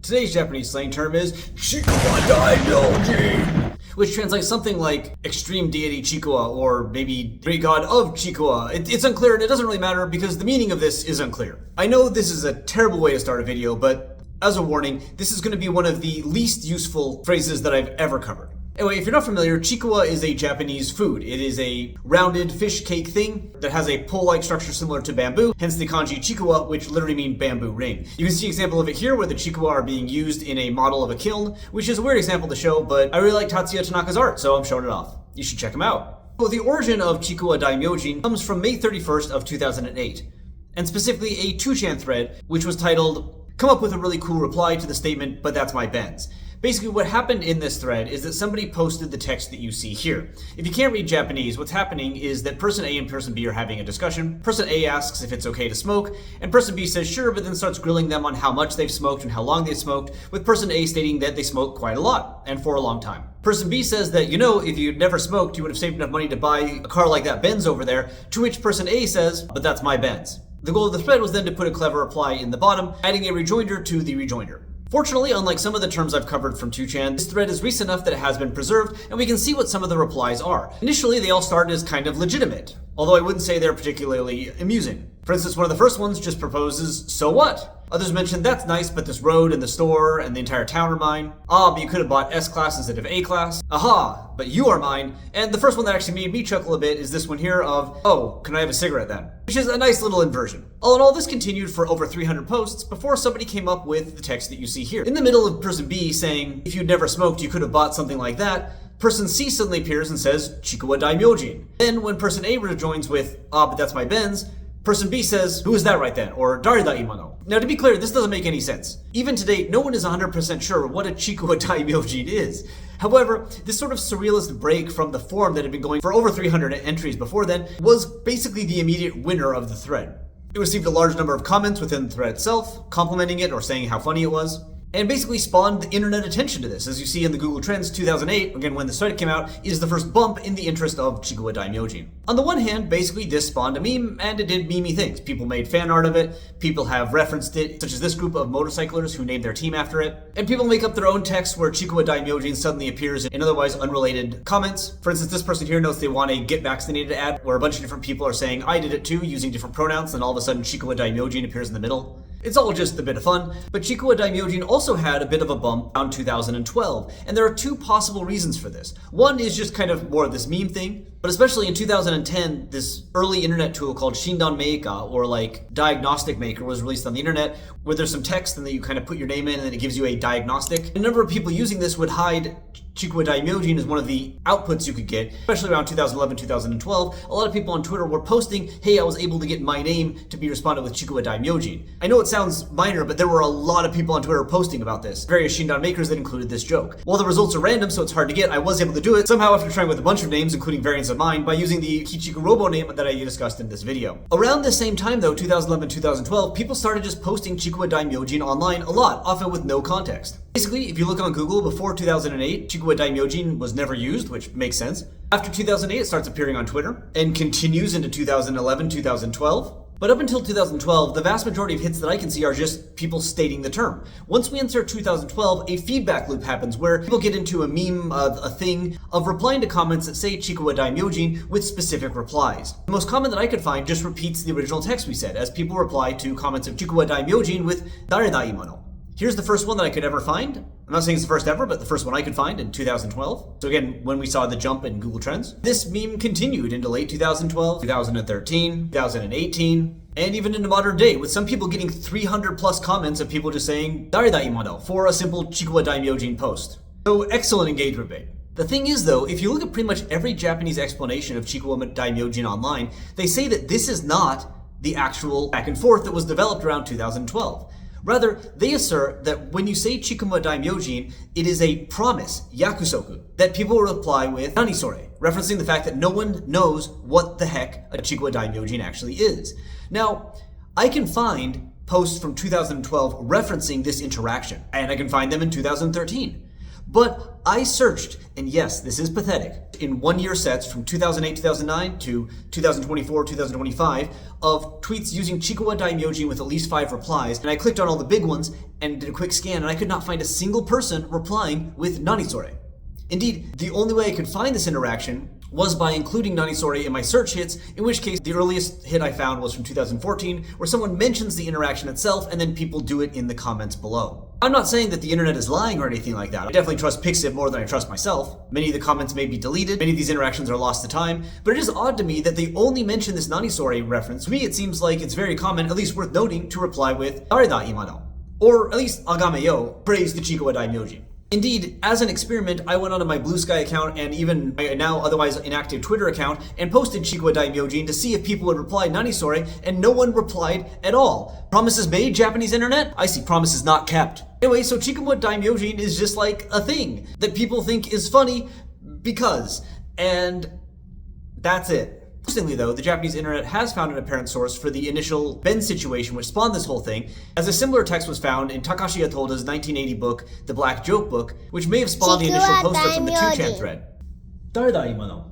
Today's Japanese slang term is Chikuwa Daimyoji, which translates something like extreme deity Chikuwa or maybe great god of Chikuwa. It's unclear and it doesn't really matter because the meaning of this is unclear. I know this is a terrible way to start a video, but as a warning, this is going to be one of the least useful phrases that I've ever covered. Anyway, if you're not familiar, Chikuwa is a Japanese food. It is a rounded fish cake thing that has a pole-like structure similar to bamboo, hence the kanji Chikuwa, which literally means bamboo ring. You can see an example of it here where the Chikuwa are being used in a model of a kiln, which is a weird example to show, but I really like Tatsuya Tanaka's art, so I'm showing it off. You should check him out. Well, the origin of Chikuwa Daimyojin comes from May 31st of 2008, and specifically a 2chan thread, which was titled, "Come up with a really cool reply to the statement, but that's my Benz." Basically, what happened in this thread is that somebody posted the text that you see here. If you can't read Japanese, what's happening is that person A and person B are having a discussion. Person A asks if it's okay to smoke, and person B says sure, but then starts grilling them on how much they've smoked and how long they've smoked, with person A stating that they smoke quite a lot, and for a long time. Person B says that, if you'd never smoked, you would have saved enough money to buy a car like that Benz over there, to which person A says, but that's my Benz. The goal of the thread was then to put a clever reply in the bottom, adding a rejoinder to the rejoinder. Fortunately, unlike some of the terms I've covered from 2chan, this thread is recent enough that it has been preserved, and we can see what some of the replies are. Initially, they all started as kind of legitimate, although I wouldn't say they're particularly amusing. For instance, one of the first ones just proposes, "So what?" Others mention, "That's nice, but this road and the store and the entire town are mine." "Ah, but you could have bought S-Class instead of A-Class." "Aha, but you are mine." And the first one that actually made me chuckle a bit is this one here of, "Oh, can I have a cigarette then?" Which is a nice little inversion. All in all, this continued for over 300 posts before somebody came up with the text that you see here. In the middle of person B saying, "If you'd never smoked, you could have bought something like that," person C suddenly appears and says, "Chikuwa Daimyojin." Then when person A rejoins with, "Ah, but that's my Benz," person B says, "Who is that right then?" or "Darida imano." Now, to be clear, this doesn't make any sense. Even to date, no one is 100% sure what a Chikuwa Daimyojin is. However, this sort of surrealist break from the form that had been going for over 300 entries before then was basically the immediate winner of the thread. It received a large number of comments within the thread itself, complimenting it or saying how funny it was, and basically spawned the internet attention to this. As you see in the Google Trends, 2008, again when the thread came out, is the first bump in the interest of Chikuwa Daimyojin. On the one hand, basically this spawned a meme, and it did memey things. People made fan art of it, people have referenced it, such as this group of motorcyclers who named their team after it, and people make up their own text where Chikuwa Daimyojin suddenly appears in otherwise unrelated comments. For instance, this person here notes they want a get vaccinated ad where a bunch of different people are saying, "I did it too," using different pronouns, and all of a sudden Chikuwa Daimyojin appears in the middle. It's all just a bit of fun, but Chikuwa Daimyojin also had a bit of a bump around 2012, and there are two possible reasons for this. One is just kind of more of this meme thing, but especially in 2010, this early internet tool called Shindan Meika, or like Diagnostic Maker, was released on the internet, where there's some text and then you kind of put your name in and then it gives you a diagnostic. A number of people using this would hide Chikuwa Daimyojin as one of the outputs you could get, especially around 2011, 2012. A lot of people on Twitter were posting, "Hey, I was able to get my name to be responded with Chikuwa Daimyojin." I know it sounds minor, but there were a lot of people on Twitter posting about this. Various Shindan makers that included this joke. While the results are random, so it's hard to get, I was able to do it somehow after trying with a bunch of names, including variants of mine, by using the Kichiku Robo name that I discussed in this video. Around the same time though, 2011, 2012, people started just posting Chikuwa Daimyojin online a lot, often with no context. Basically, if you look on Google, before 2008, Chikuwa Daimyojin was never used, which makes sense. After 2008, it starts appearing on Twitter, and continues into 2011, 2012. But up until 2012, the vast majority of hits that I can see are just people stating the term. Once we insert 2012, a feedback loop happens where people get into a meme, a thing, of replying to comments that say Chikuwa Daimyojin with specific replies. The most common that I could find just repeats the original text we said, as people reply to comments of Chikuwa Daimyojin with Darida imano. Here's the first one that I could ever find. I'm not saying it's the first ever, but the first one I could find in 2012. So again, when we saw the jump in Google Trends. This meme continued into late 2012, 2013, 2018, and even into modern day, with some people getting 300 plus comments of people just saying "Darida imano" for a simple Chikuwa Daimyojin post. So excellent engagement bait. The thing is though, if you look at pretty much every Japanese explanation of Chikuwa Daimyojin online, they say that this is not the actual back and forth that was developed around 2012. Rather, they assert that when you say Chikuwa Daimyojin, it is a promise, yakusoku, that people will reply with "Nani sore," referencing the fact that no one knows what the heck a Chikuwa Daimyojin actually is. Now, I can find posts from 2012 referencing this interaction, and I can find them in 2013. But I searched, and yes, this is pathetic, in one-year sets from 2008, 2009 to 2024, 2025 of tweets using Chikuwa Daimyojin with at least 5 replies, and I clicked on all the big ones, and did a quick scan, and I could not find a single person replying with nanisore. Indeed, the only way I could find this interaction was by including nanisore in my search hits, in which case the earliest hit I found was from 2014, where someone mentions the interaction itself and then people do it in the comments below. I'm not saying that the internet is lying or anything like that. I definitely trust Pixib more than I trust myself. Many of the comments may be deleted, many of these interactions are lost to time, but it is odd to me that they only mention this nanisore reference. To me, it seems like it's very common, at least worth noting, to reply with "Dareda imano?" Or at least "Agame yo," praise the Chikuwa Daimyojin. Indeed, as an experiment, I went onto my Blue Sky account and even my now otherwise inactive Twitter account and posted Chikuwa Daimyojin to see if people would reply nanisore, and no one replied at all. Promises made, Japanese internet? I see promises not kept. Anyway, so Chikuwa Daimyojin is just like a thing that people think is funny because, and that's it. Interestingly though, the Japanese internet has found an apparent source for the initial Ben situation which spawned this whole thing, as a similar text was found in Takashi Atoda's 1980 book, The Black Joke Book, which may have spawned the initial poster from the 2chan thread. 誰だ今の